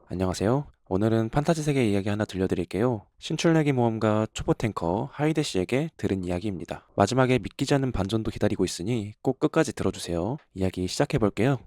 안녕하세요. 오늘은 판타지 세계 이야기 하나 들려드릴게요. 신출내기 모험가 초보 탱커 하이데 씨에게 들은 이야기입니다. 마지막에 믿기지 않는 반전도 기다리고 있으니 꼭 끝까지 들어주세요. 이야기 시작해볼게요.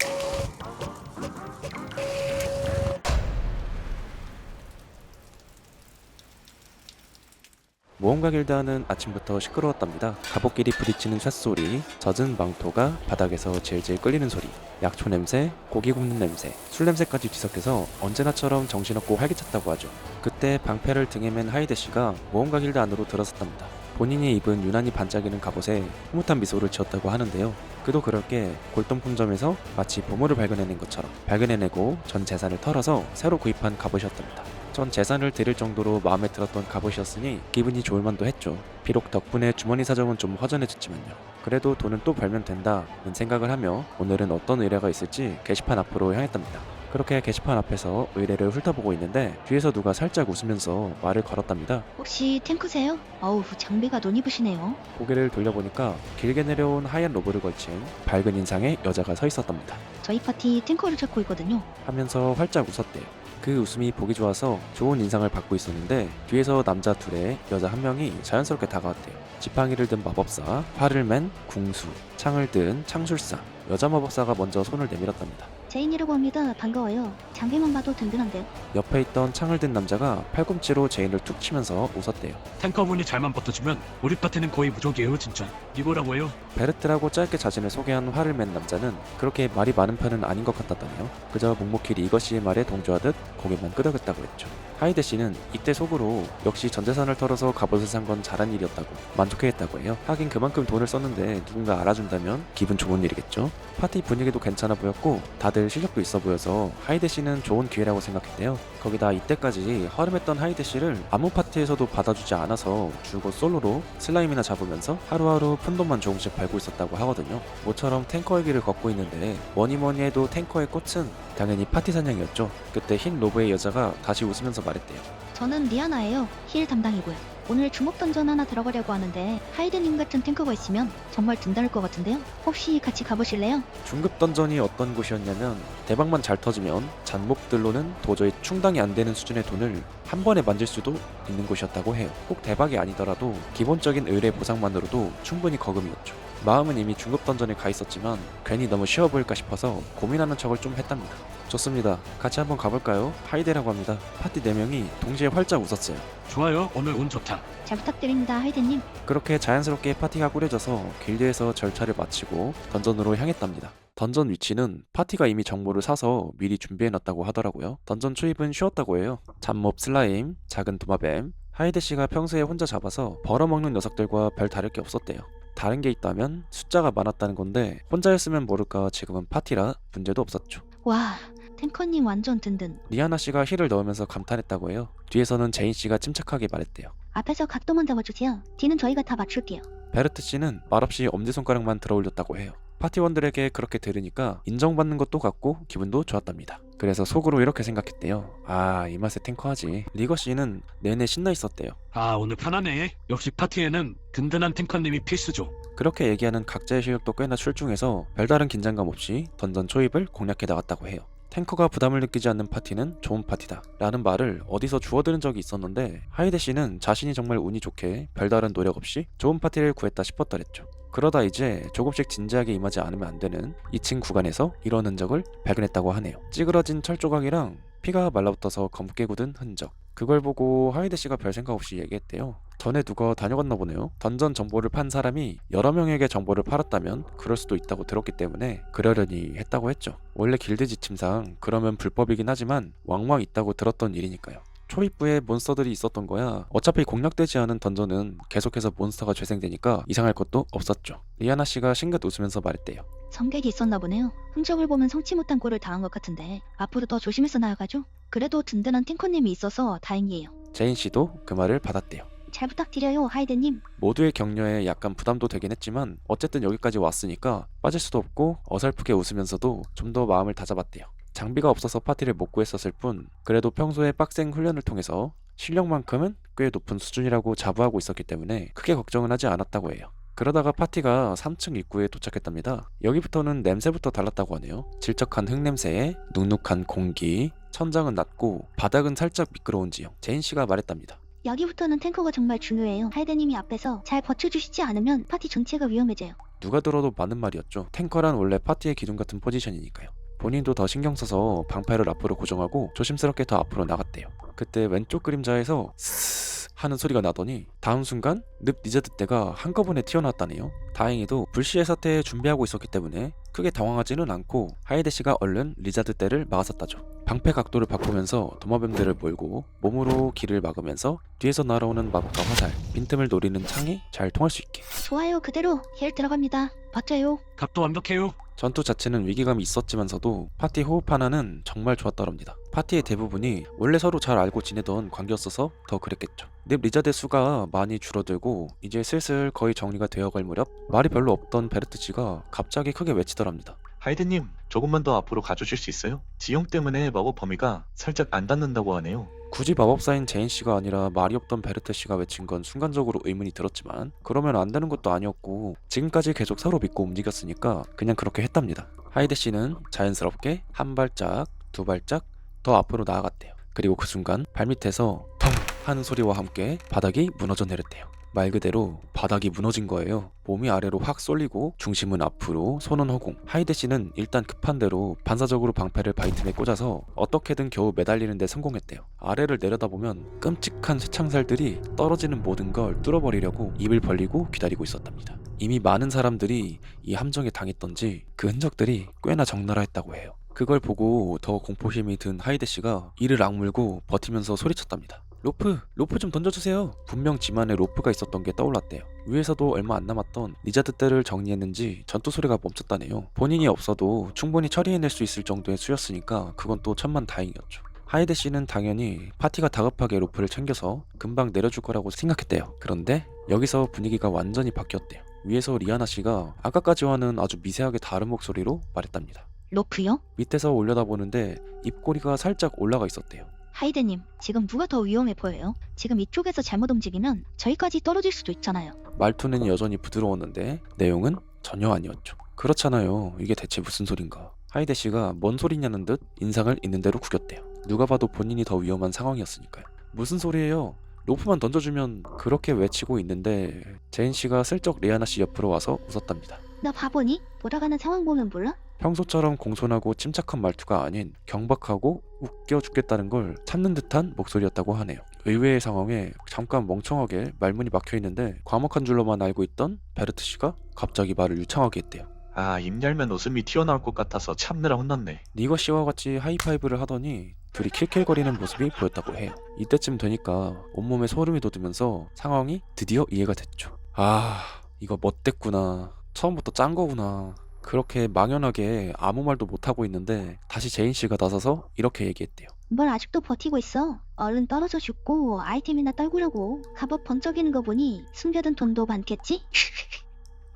모험가 길드하는 아침부터 시끄러웠답니다. 갑옷끼리 부딪히는 쇳소리, 젖은 망토가 바닥에서 질질 끌리는 소리, 약초 냄새, 고기 굽는 냄새, 술 냄새까지 뒤섞여서 언제나처럼 정신없고 활기찼다고 하죠. 그때 방패를 등에 맨 하이데 씨가 모험가 길드 안으로 들어섰답니다. 본인이 입은 유난히 반짝이는 갑옷에 흐뭇한 미소를 지었다고 하는데요. 그도 그럴 게 골동품점에서 마치 보물을 발견해낸 것처럼 발견해내고 전 재산을 털어서 새로 구입한 갑옷이었답니다. 전 재산을 드릴 정도로 마음에 들었던 갑옷이었으니 기분이 좋을 만도 했죠. 비록 덕분에 주머니 사정은 좀 허전해졌지만요. 그래도 돈은 또 벌면 된다는 생각을 하며 오늘은 어떤 의뢰가 있을지 게시판 앞으로 향했답니다. 그렇게 게시판 앞에서 의뢰를 훑어보고 있는데 뒤에서 누가 살짝 웃으면서 말을 걸었답니다. 혹시 탱크세요? 어우, 장비가 눈이 부시네요. 고개를 돌려보니까 길게 내려온 하얀 로브를 걸친 밝은 인상의 여자가 서 있었답니다. 저희 파티 탱커를 찾고 있거든요. 하면서 활짝 웃었대요. 그 웃음이 보기 좋아서 좋은 인상을 받고 있었는데 뒤에서 남자 둘에 여자 한 명이 자연스럽게 다가왔대요. 지팡이를 든 마법사, 활을 맨 궁수, 창을 든 창술사, 여자 마법사가 먼저 손을 내밀었답니다. 제인이라고 합니다. 반가워요. 장비만 봐도 든든한데요. 옆에 있던 창을 든 남자가 팔꿈치로 제인을 툭 치면서 웃었대요. 탱커분이 잘만 버텨주면 우리 파티는 거의 무적이에요 진짜. 이거라고 해요. 베르트라고 짧게 자신을 소개한 활을 맨 남자는 그렇게 말이 많은 편은 아닌 것 같았다네요. 그저 묵묵히 이것이의 말에 동조하듯 고개만 끄덕였다고 했죠. 하이데 씨는 이때 속으로 역시 전 재산을 털어서 갑옷을 산 건 잘한 일이었다고 만족해했다고 해요. 하긴 그만큼 돈을 썼는데 누군가 알아준다면 기분 좋은 일이겠죠. 파티 분위기도 괜찮아 보였고 다들 실력도 있어 보여서 하이데 씨는 좋은 기회라고 생각했대요. 거기다 이때까지 허름했던 하이데 씨를 아무 파티에서도 받아주지 않아서 줄곧 솔로로 슬라임이나 잡으면서 하루하루 푼돈만 조금씩 벌고 있었다고 하거든요. 모처럼 탱커의 길을 걷고 있는데 뭐니뭐니 해도 탱커의 꽃은 당연히 파티 사냥이었죠. 그때 흰 로브의 여자가 다시 웃으면서 말했대요. 저는 리아나예요. 힐 담당이고요. 오늘 주먹 던전 하나 들어가려고 하는데 하이드님 같은 탱커가 있으면 정말 든든할 것 같은데요. 혹시 같이 가보실래요? 중급 던전이 어떤 곳이었냐면 대박만 잘 터지면 잔목들로는 도저히 충당이 안 되는 수준의 돈을 한 번에 만질 수도 있는 곳이었다고 해요. 꼭 대박이 아니더라도 기본적인 의뢰 보상만으로도 충분히 거금이었죠. 마음은 이미 중급 던전에 가 있었지만 괜히 너무 쉬워 보일까 싶어서 고민하는 척을 좀 했답니다. 좋습니다. 같이 한번 가볼까요? 하이데라고 합니다. 파티 4명이 동시에 활짝 웃었어요. 좋아요. 오늘 운 좋다. 잘 부탁드립니다, 하이드님. 그렇게 자연스럽게 파티가 꾸려져서 길드에서 절차를 마치고 던전으로 향했답니다. 던전 위치는 파티가 이미 정보를 사서 미리 준비해놨다고 하더라고요. 던전 초입은 쉬웠다고 해요. 잡몹 슬라임, 작은 도마뱀, 하이데 씨가 평소에 혼자 잡아서 벌어먹는 녀석들과 별 다를 게 없었대요. 다른 게 있다면 숫자가 많았다는 건데 혼자였으면 모를까 지금은 파티라 문제도 없었죠. 와, 탱커님 완전 든든. 리아나 씨가 힐을 넣으면서 감탄했다고 해요. 뒤에서는 제인 씨가 침착하게 말했대요. 앞에서 각도만 잡아주세요. 뒤는 저희가 다 맞출게요. 베르트 씨는 말없이 엄지손가락만 들어 올렸다고 해요. 파티원들에게 그렇게 들으니까 인정받는 것도 같고 기분도 좋았답니다. 그래서 속으로 이렇게 생각했대요. 아, 이 맛에 탱커하지. 리거 씨는 내내 신나 있었대요. 아 오늘 편하네. 역시 파티에는 든든한 탱커님이 필수죠. 그렇게 얘기하는 각자의 실력도 꽤나 출중해서 별다른 긴장감 없이 던전 초입을 공략해 나갔다고 해요. 탱커가 부담을 느끼지 않는 파티는 좋은 파티다 라는 말을 어디서 주워 들은 적이 있었는데 하이데 씨는 자신이 정말 운이 좋게 별다른 노력 없이 좋은 파티를 구했다 싶었더랬죠. 그러다 이제 조금씩 진지하게 임하지 않으면 안 되는 2층 구간에서 이런 흔적을 발견했다고 하네요. 찌그러진 철 조각이랑 피가 말라붙어서 검게 굳은 흔적. 그걸 보고 하이데 씨가 별 생각 없이 얘기했대요. 전에 누가 다녀갔나 보네요. 던전 정보를 판 사람이 여러 명에게 정보를 팔았다면 그럴 수도 있다고 들었기 때문에 그러려니 했다고 했죠. 원래 길드 지침상 그러면 불법이긴 하지만 왕왕 있다고 들었던 일이니까요. 초입부에 몬스터들이 있었던 거야. 어차피 공략되지 않은 던전은 계속해서 몬스터가 재생되니까 이상할 것도 없었죠. 리아나 씨가 싱긋 웃으면서 말했대요. 성격이 있었나 보네요. 흔적을 보면 성치 못한 꼴을 당한 것 같은데 앞으로 더 조심해서 나아가죠. 그래도 든든한 탱커님이 있어서 다행이에요. 제인 씨도 그 말을 받았대요. 잘 부탁드려요, 하이드님. 모두의 격려에 약간 부담도 되긴 했지만 어쨌든 여기까지 왔으니까 빠질 수도 없고 어설프게 웃으면서도 좀 더 마음을 다잡았대요. 장비가 없어서 파티를 못 구했었을 뿐 그래도 평소에 빡센 훈련을 통해서 실력만큼은 꽤 높은 수준이라고 자부하고 있었기 때문에 크게 걱정은 하지 않았다고 해요. 그러다가 파티가 3층 입구에 도착했답니다. 여기부터는 냄새부터 달랐다고 하네요. 질적한 흙냄새에 눅눅한 공기, 천장은 낮고 바닥은 살짝 미끄러운 지형. 제인 씨가 말했답니다. 여기부터는 탱커가 정말 중요해요. 하이드님이 앞에서 잘 버텨주시지 않으면 파티 전체가 위험해져요. 누가 들어도 맞는 말이었죠. 탱커란 원래 파티의 기둥 같은 포지션이니까요. 본인도 더 신경 써서 방패를 앞으로 고정하고 조심스럽게 더 앞으로 나갔대요. 그때 왼쪽 그림자에서 스스스 하는 소리가 나더니 다음 순간 늪 리자드 떼가 한꺼번에 튀어나왔다네요. 다행히도 불시의 사태에 준비하고 있었기 때문에 크게 당황하지는 않고 하이데 씨가 얼른 리자드 떼를 막았었다죠. 방패 각도를 바꾸면서 도마뱀들을 몰고 몸으로 길을 막으면서 뒤에서 날아오는 마법과 화살, 빈틈을 노리는 창이 잘 통할 수 있게. 좋아요. 그대로 힐 들어갑니다. 버텨요. 각도 완벽해요. 전투 자체는 위기감이 있었지만서도 파티 호흡 하나는 정말 좋았더랍니다. 파티의 대부분이 원래 서로 잘 알고 지내던 관계였어서 더 그랬겠죠. 늪 리자드 수가 많이 줄어들고 이제 슬슬 거의 정리가 되어갈 무렵 말이 별로 없던 베르트 씨가 갑자기 크게 외치더랍니다. 하이드님, 조금만 더 앞으로 가주실 수 있어요? 지형 때문에 마법 범위가 살짝 안 닿는다고 하네요. 굳이 마법사인 제인 씨가 아니라 말이 없던 베르트 씨가 외친 건 순간적으로 의문이 들었지만 그러면 안 되는 것도 아니었고 지금까지 계속 서로 믿고 움직였으니까 그냥 그렇게 했답니다. 하이데 씨는 자연스럽게 한 발짝, 두 발짝 더 앞으로 나아갔대요. 그리고 그 순간 발밑에서 텅 하는 소리와 함께 바닥이 무너져 내렸대요. 말 그대로 바닥이 무너진 거예요. 몸이 아래로 확 쏠리고 중심은 앞으로, 손은 허공. 하이데 씨는 일단 급한 대로 반사적으로 방패를 바이틈에 꽂아서 어떻게든 겨우 매달리는 데 성공했대요. 아래를 내려다보면 끔찍한 쇠창살들이 떨어지는 모든 걸 뚫어버리려고 입을 벌리고 기다리고 있었답니다. 이미 많은 사람들이 이 함정에 당했던지 그 흔적들이 꽤나 적나라했다고 해요. 그걸 보고 더 공포심이 든 하이데 씨가 이를 악물고 버티면서 소리쳤답니다. 로프 좀 던져주세요. 분명 지만에 로프가 있었던 게 떠올랐대요. 위에서도 얼마 안 남았던 리자드 떼를 정리했는지 전투 소리가 멈췄다네요. 본인이 없어도 충분히 처리해낼 수 있을 정도의 수였으니까 그건 또 천만다행이었죠. 하이데 씨는 당연히 파티가 다급하게 로프를 챙겨서 금방 내려줄 거라고 생각했대요. 그런데 여기서 분위기가 완전히 바뀌었대요. 위에서 리아나 씨가 아까까지와는 아주 미세하게 다른 목소리로 말했답니다. 로프요? 밑에서 올려다보는데 입꼬리가 살짝 올라가 있었대요. 하이드님, 지금 누가 더 위험해 보여요? 지금 이쪽에서 잘못 움직이면 저희까지 떨어질 수도 있잖아요. 말투는 여전히 부드러웠는데 내용은 전혀 아니었죠. 그렇잖아요. 이게 대체 무슨 소린가. 하이데 씨가 뭔 소리냐는 듯 인상을 있는 대로 구겼대요. 누가 봐도 본인이 더 위험한 상황이었으니까요. 무슨 소리예요? 로프만 던져주면. 그렇게 외치고 있는데 제인 씨가 슬쩍 레아나 씨 옆으로 와서 웃었답니다. 나 바보니? 돌아가는 상황 보면 몰라? 평소처럼 공손하고 침착한 말투가 아닌 경박하고 웃겨 죽겠다는 걸 참는 듯한 목소리였다고 하네요. 의외의 상황에 잠깐 멍청하게 말문이 막혀있는데 과묵한 줄로만 알고 있던 베르트 씨가 갑자기 말을 유창하게 했대요. 아, 입 열면 웃음이 튀어나올 것 같아서 참느라 혼났네. 니거 씨와 같이 하이파이브를 하더니 둘이 킬킬거리는 모습이 보였다고 해요. 이때쯤 되니까 온몸에 소름이 돋으면서 상황이 드디어 이해가 됐죠. 아, 이거 멋댔구나. 처음부터 짠 거구나. 그렇게 망연하게 아무 말도 못하고 있는데 다시 제인 씨가 나서서 이렇게 얘기했대요. 뭘 아직도 버티고 있어? 얼른 떨어져 죽고 아이템이나 떨구려고. 갑옷 번쩍이는 거 보니 숨겨둔 돈도 많겠지?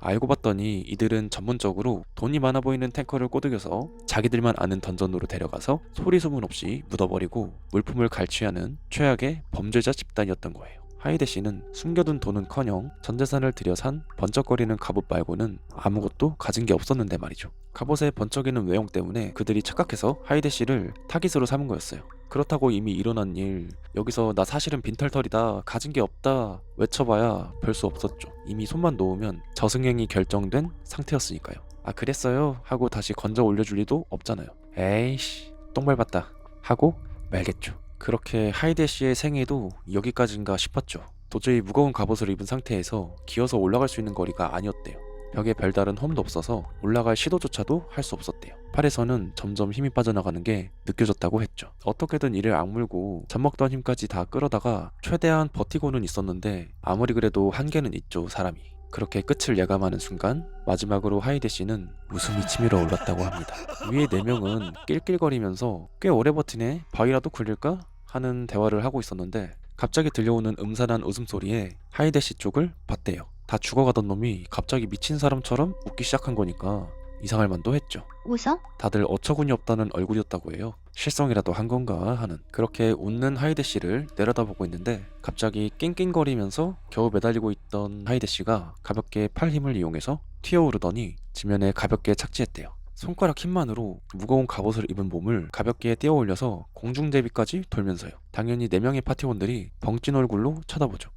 알고 봤더니 이들은 전문적으로 돈이 많아 보이는 탱커를 꼬드겨서 자기들만 아는 던전으로 데려가서 소리 소문 없이 묻어버리고 물품을 갈취하는 최악의 범죄자 집단이었던 거예요. 하이데 씨는 숨겨둔 돈은커녕 전 재산을 들여 산 번쩍거리는 갑옷 말고는 아무것도 가진 게 없었는데 말이죠. 갑옷의 번쩍이는 외형 때문에 그들이 착각해서 하이데 씨를 타깃으로 삼은 거였어요. 그렇다고 이미 일어난 일, 여기서 나 사실은 빈털털이다, 가진 게 없다 외쳐봐야 별 수 없었죠. 이미 손만 놓으면 저승행이 결정된 상태였으니까요. 아 그랬어요 하고 다시 건져 올려줄 리도 없잖아요. 에이씨 똥 밟았다 하고 말겠죠. 그렇게 하이데 씨의 생애도 여기까지인가 싶었죠. 도저히 무거운 갑옷을 입은 상태에서 기어서 올라갈 수 있는 거리가 아니었대요. 벽에 별다른 험도 없어서 올라갈 시도조차도 할 수 없었대요. 팔에서는 점점 힘이 빠져나가는 게 느껴졌다고 했죠. 어떻게든 이를 악물고 젖먹던 힘까지 다 끌어다가 최대한 버티고는 있었는데 아무리 그래도 한계는 있죠, 사람이. 그렇게 끝을 예감하는 순간 마지막으로 하이데 씨는 웃음이 치밀어 올랐다고 합니다. 위에 4명은 낄낄거리면서 꽤 오래 버티네, 바위라도 굴릴까? 하는 대화를 하고 있었는데 갑자기 들려오는 음산한 웃음소리에 하이데 씨 쪽을 봤대요. 다 죽어가던 놈이 갑자기 미친 사람처럼 웃기 시작한 거니까 이상할 만도 했죠. 웃어? 다들 어처구니 없다는 얼굴이었다고 해요. 실성이라도 한 건가 하는. 그렇게 웃는 하이데 씨를 내려다보고 있는데 갑자기 낑낑거리면서 겨우 매달리고 있던 하이데 씨가 가볍게 팔 힘을 이용해서 튀어오르더니 지면에 가볍게 착지했대요. 손가락 힘만으로 무거운 갑옷을 입은 몸을 가볍게 띄어 올려서 공중제비까지 돌면서요. 당연히 4명의 파티원들이 벙찐 얼굴로 쳐다보죠.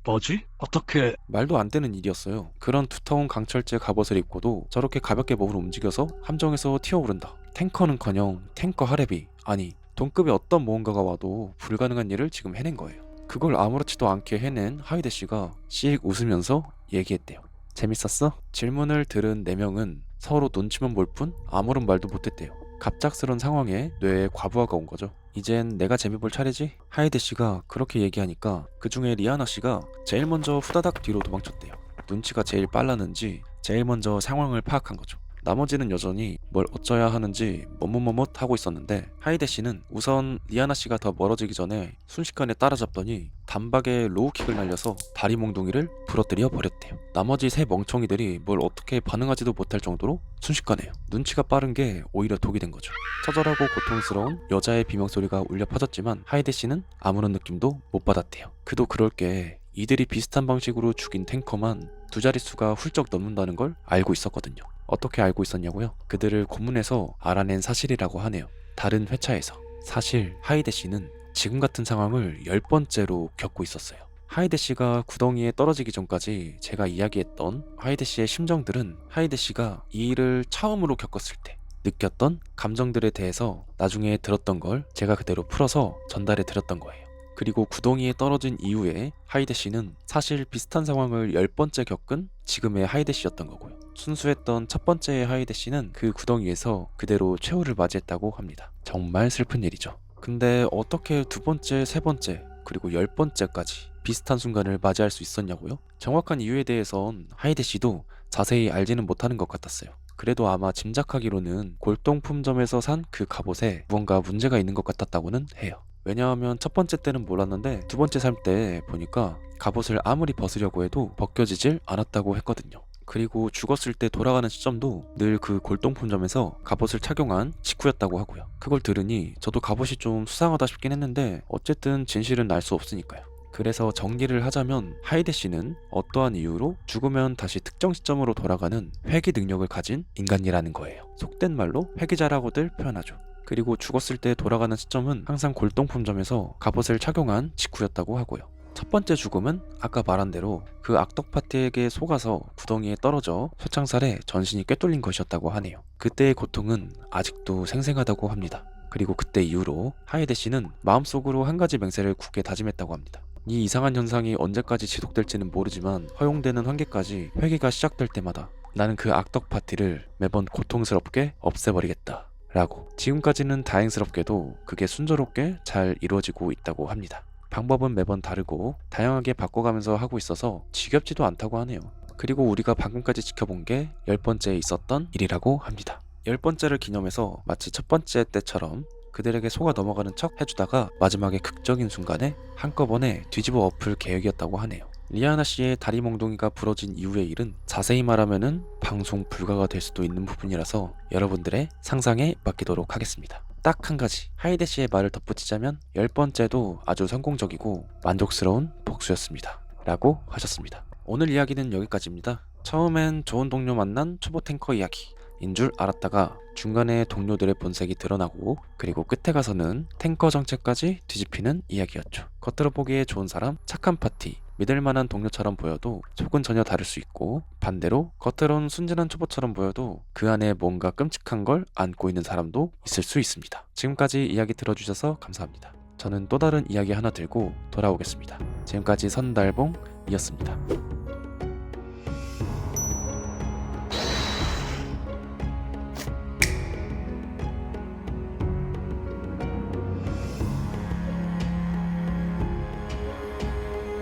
뭐지? 어떻게? 말도 안 되는 일이었어요. 그런 두터운 강철제 갑옷을 입고도 저렇게 가볍게 몸을 움직여서 함정에서 튀어오른다. 탱커는커녕 탱커 하레비, 아니 동급의 어떤 모험가가 와도 불가능한 일을 지금 해낸 거예요. 그걸 아무렇지도 않게 해낸 하이데 씨가 씩 웃으면서 얘기했대요. 재밌었어? 질문을 들은 4명은 서로 눈치만 볼 뿐 아무런 말도 못했대요. 갑작스런 상황에 뇌에 과부하가 온 거죠. 이젠 내가 재미 볼 차례지? 하이데 씨가 그렇게 얘기하니까 그 중에 리아나 씨가 제일 먼저 후다닥 뒤로 도망쳤대요. 눈치가 제일 빨랐는지 제일 먼저 상황을 파악한 거죠. 나머지는 여전히 뭘 어쩌야 하는지 머뭇머뭇 하고 있었는데 하이데 씨는 우선 리아나 씨가 더 멀어지기 전에 순식간에 따라잡더니 단박에 로우킥을 날려서 다리 몽둥이를 부러뜨려 버렸대요. 나머지 3 멍청이들이 뭘 어떻게 반응하지도 못할 정도로 순식간에요. 눈치가 빠른 게 오히려 독이 된 거죠. 처절하고 고통스러운 여자의 비명소리가 울려 퍼졌지만 하이데 씨는 아무런 느낌도 못 받았대요. 그도 그럴 게 이들이 비슷한 방식으로 죽인 탱커만 2자릿수가 훌쩍 넘는다는 걸 알고 있었거든요. 어떻게 알고 있었냐고요? 그들을 고문해서 알아낸 사실이라고 하네요. 다른 회차에서. 사실 하이데 씨는 지금 같은 상황을 10번째로 겪고 있었어요. 하이데 씨가 구덩이에 떨어지기 전까지 제가 이야기했던 하이데 씨의 심정들은 하이데 씨가 이 일을 처음으로 겪었을 때 느꼈던 감정들에 대해서 나중에 들었던 걸 제가 그대로 풀어서 전달해 드렸던 거예요. 그리고 구덩이에 떨어진 이후에 하이데 씨는 사실 비슷한 상황을 10번째 겪은 지금의 하이데 씨였던 거고요. 순수했던 첫 번째의 하이데 씨는 그 구덩이에서 그대로 최후를 맞이했다고 합니다. 정말 슬픈 일이죠. 근데 어떻게 2번째, 3번째, 그리고 10번째까지 비슷한 순간을 맞이할 수 있었냐고요? 정확한 이유에 대해선 하이데 씨도 자세히 알지는 못하는 것 같았어요. 그래도 아마 짐작하기로는 골동품점에서 산 그 갑옷에 무언가 문제가 있는 것 같았다고는 해요. 왜냐하면 첫 번째 때는 몰랐는데 2번째 살 때 보니까 갑옷을 아무리 벗으려고 해도 벗겨지질 않았다고 했거든요. 그리고 죽었을 때 돌아가는 시점도 늘 그 골동품점에서 갑옷을 착용한 직후였다고 하고요. 그걸 들으니 저도 갑옷이 좀 수상하다 싶긴 했는데 어쨌든 진실은 알 수 없으니까요. 그래서 정리를 하자면 하이데 씨는 어떠한 이유로 죽으면 다시 특정 시점으로 돌아가는 회귀 능력을 가진 인간이라는 거예요. 속된 말로 회귀자라고들 표현하죠. 그리고 죽었을 때 돌아가는 시점은 항상 골동품점에서 갑옷을 착용한 직후였다고 하고요. 첫 번째 죽음은 아까 말한 대로 그 악덕 파티에게 속아서 구덩이에 떨어져 쇠창살에 전신이 꿰뚫린 것이었다고 하네요. 그때의 고통은 아직도 생생하다고 합니다. 그리고 그때 이후로 하이데 씨는 마음속으로 한 가지 맹세를 굳게 다짐했다고 합니다. 이 이상한 현상이 언제까지 지속될지는 모르지만 허용되는 한계까지 회귀가 시작될 때마다 나는 그 악덕 파티를 매번 고통스럽게 없애버리겠다 라고. 지금까지는 다행스럽게도 그게 순조롭게 잘 이루어지고 있다고 합니다. 방법은 매번 다르고 다양하게 바꿔가면서 하고 있어서 지겹지도 않다고 하네요. 그리고 우리가 방금까지 지켜본 게 10번째에 있었던 일이라고 합니다. 10번째를 기념해서 마치 첫 번째 때처럼 그들에게 속아 넘어가는 척 해주다가 마지막에 극적인 순간에 한꺼번에 뒤집어 엎을 계획이었다고 하네요. 리아나 씨의 다리 몽둥이가 부러진 이후의 일은 자세히 말하면은 방송 불가가 될 수도 있는 부분이라서 여러분들의 상상에 맡기도록 하겠습니다. 딱 한 가지, 하이데 씨의 말을 덧붙이자면 10번째도 아주 성공적이고 만족스러운 복수였습니다 라고 하셨습니다. 오늘 이야기는 여기까지입니다. 처음엔 좋은 동료 만난 초보 탱커 이야기 인 줄 알았다가 중간에 동료들의 본색이 드러나고 그리고 끝에 가서는 탱커 정체까지 뒤집히는 이야기였죠. 겉으로 보기에 좋은 사람, 착한 파티, 믿을만한 동료처럼 보여도 속은 전혀 다를 수 있고 반대로 겉으론 순진한 초보처럼 보여도 그 안에 뭔가 끔찍한 걸 안고 있는 사람도 있을 수 있습니다. 지금까지 이야기 들어주셔서 감사합니다. 저는 또 다른 이야기 하나 들고 돌아오겠습니다. 지금까지 선달봉이었습니다.